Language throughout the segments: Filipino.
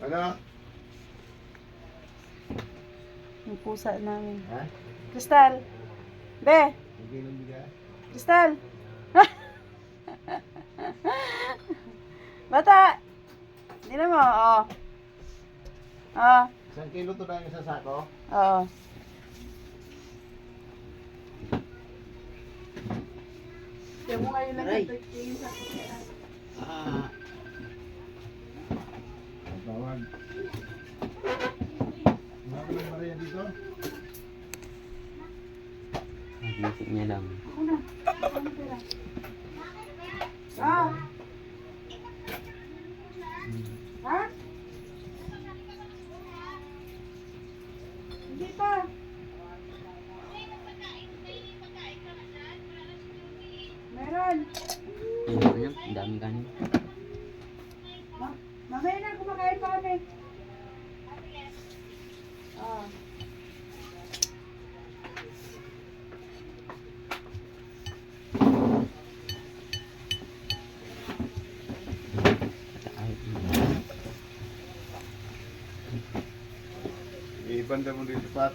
Ano? Yung pusa namin. Ha? Crystal! Be! Hindi nang bigas. Crystal! Bata! Hindi na mo, oo. Oo. 1 kilo to na yung sa sako? Oo. Kaya mo ngayon nag-tingin sa Ah. Tawag. Wala ka ng Maria dito? Nagising niya lang. Una. Ano pera? Ah! Ha? Hindi pa. Meron. Ayun yun, ang daming kanin. Mamaya na kumakain pa kami. Ah. Ay, Ibanda mo dito, Pat.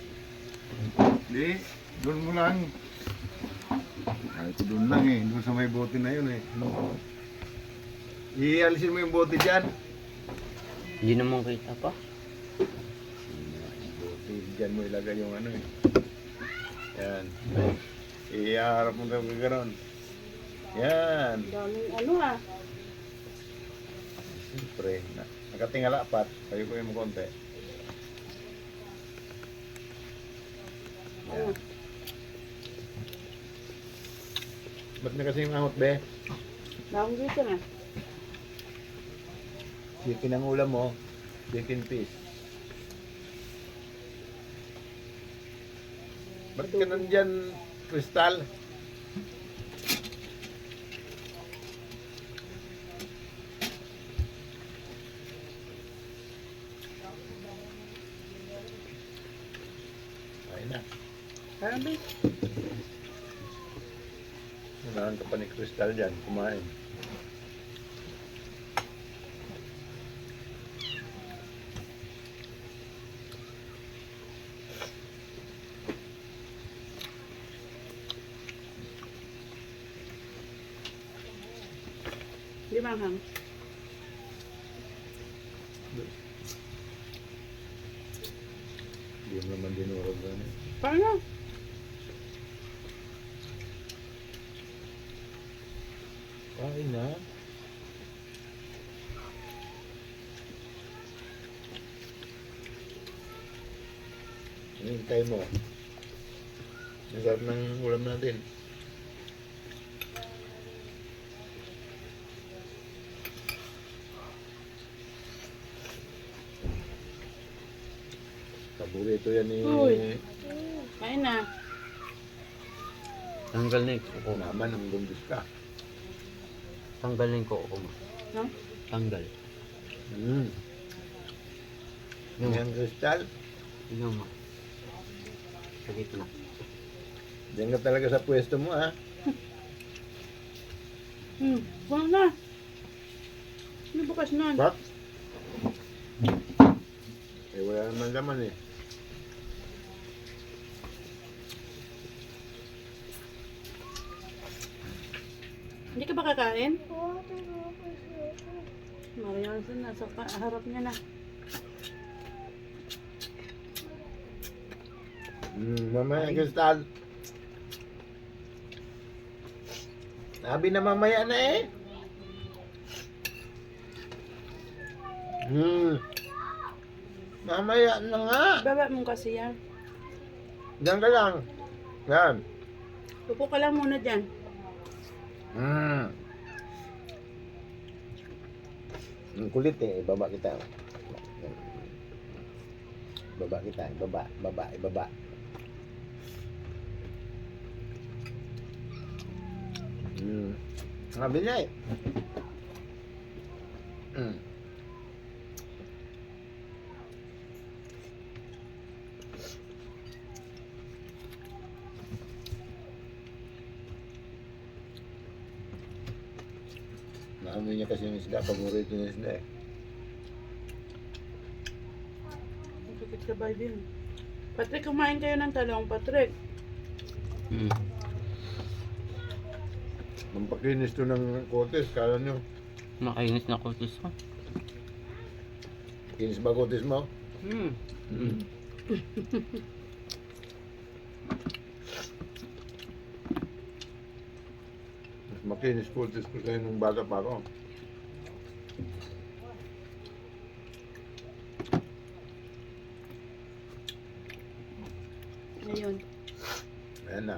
Hindi, doon mo lang. Ay, ito doon lang eh. Doon sa may bote na yun eh. Ialisin mo yung bote dyan. hindi naman kita pa. Bote, dyan mo ilagay yung ano eh. Yan. Iharap mo na gano'n. Yan. Daming ano ah. Siyempre. Nakatingala, Pat. Kayo ko yung konti. Ano? Ba't na kasi yung ahot, be? Dahon dito na. Chicken ang ulam mo. Chicken piece. Ba't ka nandyan, Crystal? Ayun na. Parang ba? Unahan ka pa ni Crystal dyan. Kumain. Di ba hang? Hindi mo naman dinurog na. Paano? Kain na. Hintay mo. Ang sarap ng ulam natin. Paborito yan ni Uy. Kain na. Tanggal na yung kuko. naman ang gumbis ka. Tanggal na yung kuko mo. No? Tanggal. Mm. Yung, Yan, Crystal. yung mo. Sa gitna. Diyan ka talaga sa pwesto mo, ha? Wala na. Ano bukas nun? Bak? Eh, wala naman laman eh. Hindi ka ba kakain? Marianson, nasa harap niya na. Mamaya, Crystal. Sabi na mamaya na eh. Mamaya na nga. Baba mo kasi yan. Diyan ka lang. Yan. Upo ka lang muna dyan. Ang kulit eh. Ibaba kita. Ibaba kita. Ibaba. Sabi niya eh. Naamoy niya kasi yung isda. Paborito niya yung isda eh. Sakit sa bahay din. Patrick, kumain kayo ng talong, Patrick. Hmm. Mampakinis to ng kotes, kala nyo. Makainis na kutis ko. Kinis ba kotes mo? Hmm. Mm. Mas makinis kotes ko sa'yo nung bata pa ako. Ngayon. Ayan na.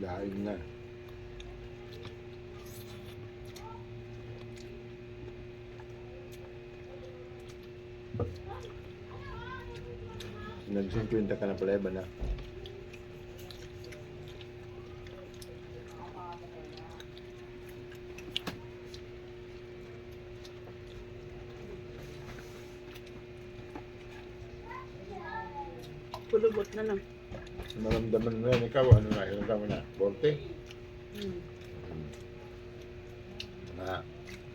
Dahil na. Nag-50 ka na pala, iba na. Pulubot na lang. Maramdaman mo yan, ikaw, ano na, ilang taon na? 40? Hmm. Na,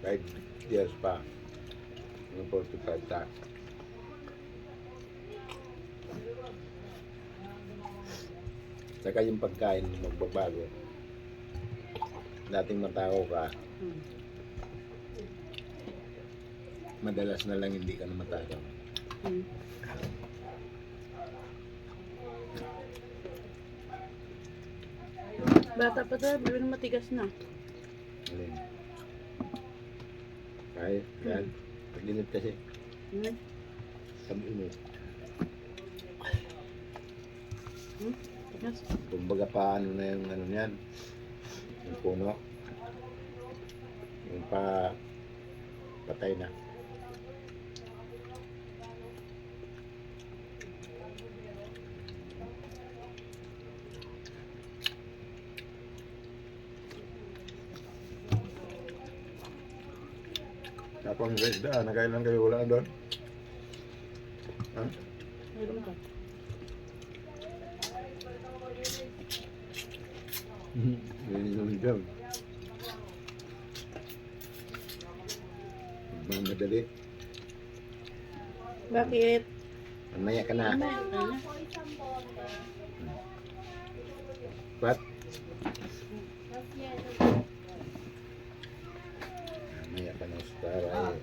kahit years pa. Mga 45 ta. Saka yung pagkain magbabago. Dating matao ka, Hmm. madalas na lang hindi ka na matao. Hmm. Bata pa tayo, pero matigas na. Alin? Kahit, yan. Pag-init kasi, Hmm. pag-init. Hmm. Tigas. Kumbaga pa ano na yung ano niyan, yung puno. Yung pa patay na. Tapos sa isda, nakailan kayo wala doon? Ha? Mayroon ka. Hindi naman dyan. Magmamadali. Bakit? Mamaya ka na. Ano? Pat? Mamaya ka na star ay.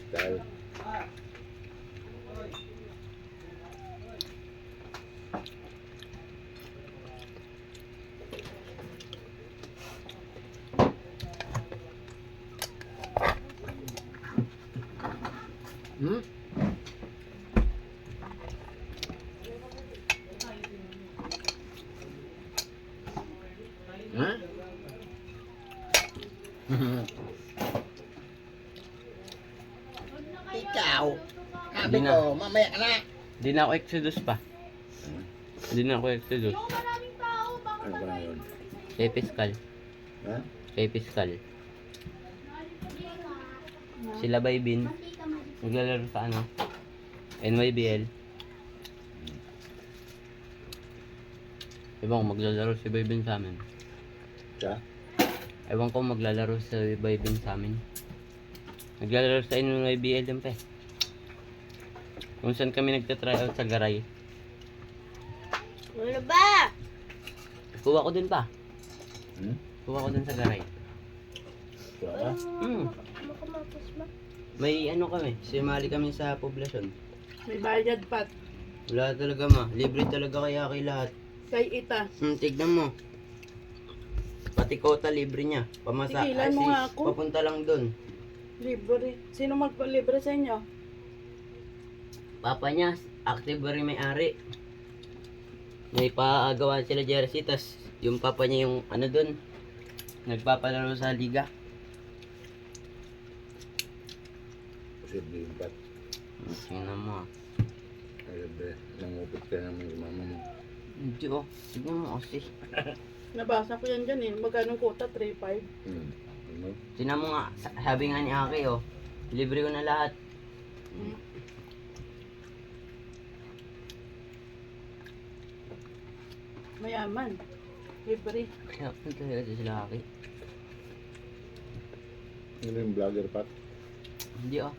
Star. Hmm? Ha? Ikaw. Sabi Hindi na. ko, mamaya ka na. Hindi na ako exodus pa. Hindi na ako exodus. Ano ba na yun? Kay Piskal. Ha? Kay Piskal. Sila Baybin. Maglalaro sa ano? NYBL. Ewan ko maglalaro si Baybin sa amin. Siya? Ewan ko maglalaro si Baybin sa amin. Naglalaro sa NYBL din pa eh. Kung saan kami nagtatryout sa Garay. Ano ba? Kuha ko din pa. Hmm? Kuha ko din sa Garay. Siya? Hmm. May ano kami, sumali kami sa poblasyon. May bayad pat. Wala talaga ma, libre talaga kaya kay lahat. Kay ita. Tignan mo. Pati kota libre niya. Pamasa, Tigilan mo nga ako. papunta lang dun. Libre. Sino magpalibre sa inyo? Papa niya, active ba rin may-ari. May paagawa sila jersey, tas yung papa niya yung ano dun, nagpapalaro sa liga. Posible yung pat. Tingnan mo ah. Posible. Nangupit ka naman yung mama mo. Hindi oh, tignan mo kasi. Nabasa ko yan dyan eh. Magkano quota? 3.5. Hmm. Ano? Tingnan mo nga, sabi nga ni Aki oh, libre ko na lahat. Hmm. Mayaman. Libre. Kaya punta talaga sila Aki. Ano yung vlogger Pat? Hindi oh.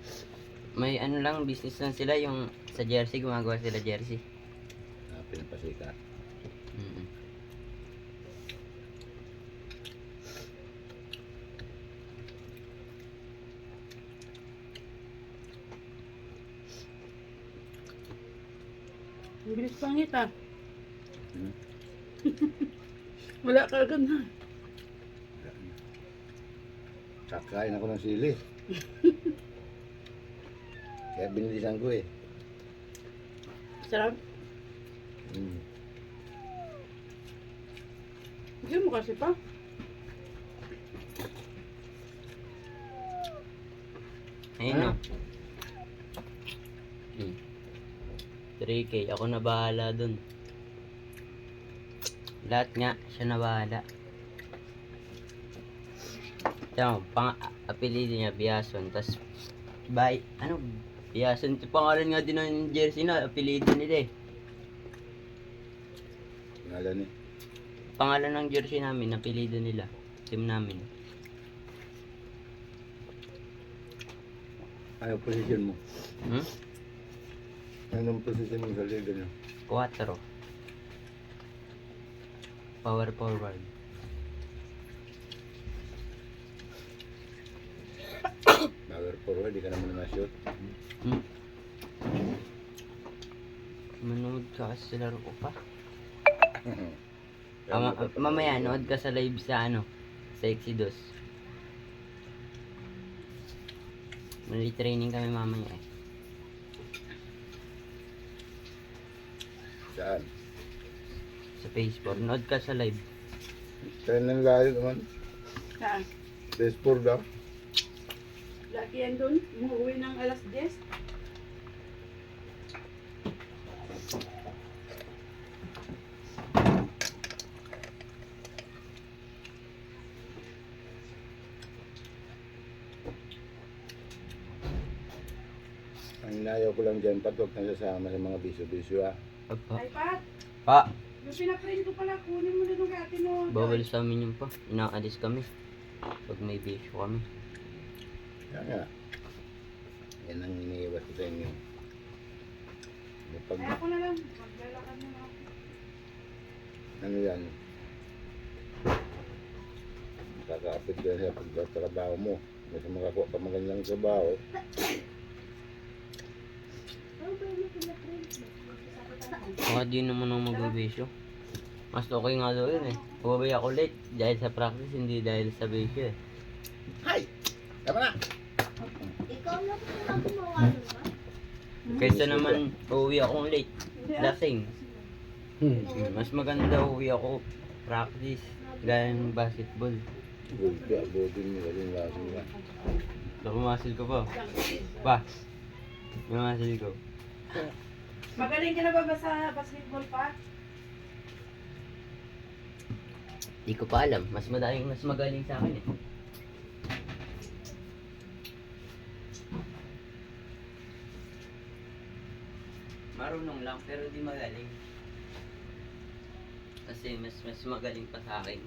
May ano lang, business lang sila yung sa jersey, gumagawa sila jersey. Pinapasikat. Mm. Ang bilis pangit ah. Hmm. Wala ka agad na. Kakain ako ng sili. Kaya binilisan ko eh. Sarap. Hmm. Hindi mo kasi pa. Ayun oh. 3K, ako na bahala dun. Lahat nga, siya na bahala. Tama, apelido niya, Biason. Tas, Biason. Pangalan nga din ng jersey na, apelido nila eh. Ngalan eh. Pangalan ng jersey namin, apelido nila. Team namin. Ano position mo? Hmm? Anong position mo sa liga niyo? 4. Power forward. Power forward, di ka naman na-shoot. Hmm? Manood ka kasi sa laro ko pa. Mamaya, nood ka sa live sa sa Exodus. May training kami mamaya eh. Saan? Sa Facebook. Nood ka sa live. Kaya nang layo naman. Saan? Baseball daw. Lagi yan doon. Umuwi ng alas 10. Ang inayaw ko lang dyan, Pat, huwag na sasama sa mga bisyo-bisyo ah. Papa. Ay, Pat. Pa! Yung pinaprint ko pala, kunin mo na nung atin mo. Bawal sa amin yung pa. Inaalis kami. Pag may bisyo kami. Kaya nga. Yan ang iniiwas ko sa inyo. Pag, Ay, ako na lang. Maglalakad na lang ako. ano yan, kakaapit ka sa pagtatrabaho mo. Kasi makakuha ka magandang trabaho. Baka di naman ako magbibisyo. Mas okay nga daw yun eh. Bumabay ako late dahil sa practice, hindi dahil sa bisyo eh. Hay! Tama na! Ikaw na po lang gumawa nun ba? Kaysa naman uuwi akong late. Lasing. Mas maganda uuwi ako practice. Gaya ng basketball. Good ka, abutin mo kasi lasing ka. So, pumasil ko pa. Pa! Pumasil ko. Magaling ka na ba sa basketball, Pat? Di ko pa alam. Mas magaling sa akin eh. Marunong lang pero di magaling. Kasi mas magaling pa sa akin.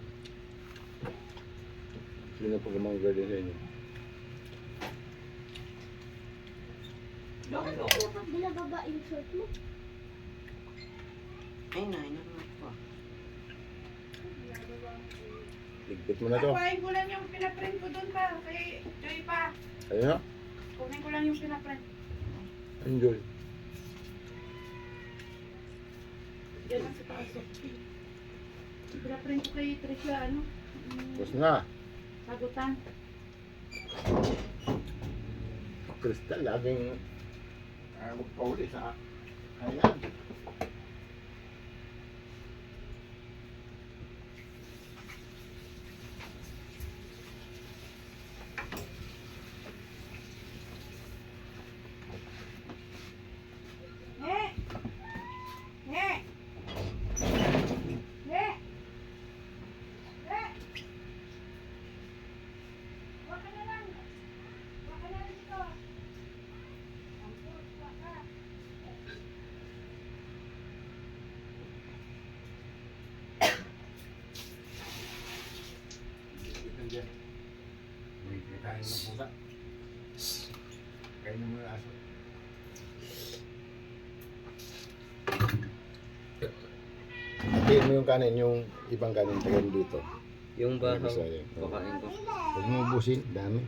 Sino pa ka mga galing sa inyo? Bakit mo dapat binababa yung short mo? Ay na, inanak ko. Ligpit mo na to. Kuhain ko lang yung pinaprint ko doon pa. Kay Joy pa. Ayun na. Kunin ko lang yung pinaprint. Enjoy. Yan ang sa pasok. Pinaprint ko kay Tricia, Tapos na. sagutan. Kristal, laging magpauli sa ayan. Eh! Eh! Eh! Eh! Waka na lang! Waka na lang dito! Ampun, waka! Kain ng pusa. Kain mo yung aso. Hatiin mo yung kanin, yung ibang kanin tagayin dito. Yung bahaw, Sayang. pakain ko. Huwag mo ubusin, dami.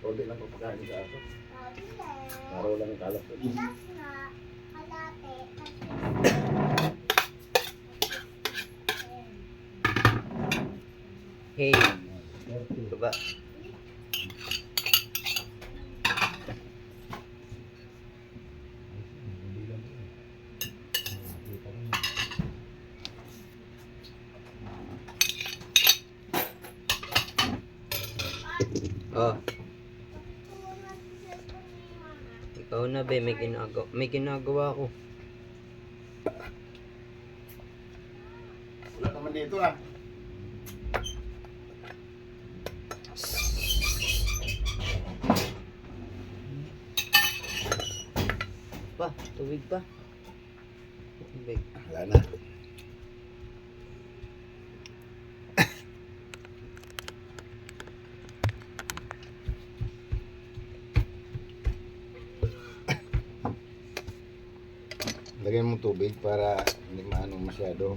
Konti lang papakain sa aso. Araw lang yung kalap. Bigas na, kalate, Hey, baba. Oh, ikaw na be, may ginagawa ko. Wala naman dito ah. Pa, tubig pa. Tubig. Wala na. Lagyan mo tubig para hindi maano masyado.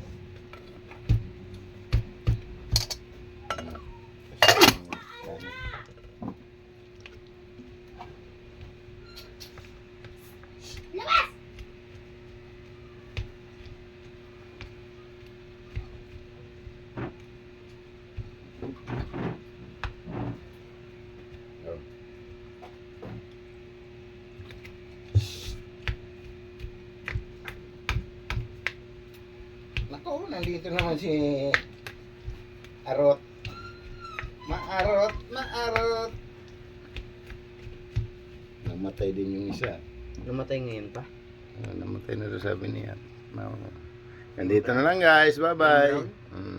Nako, nandito naman si Arot. Maarot, maarot. Namatay din yung isa. Namatay ngayon pa. Namatay na rin sabi niya. Nandito na lang guys. Bye-bye.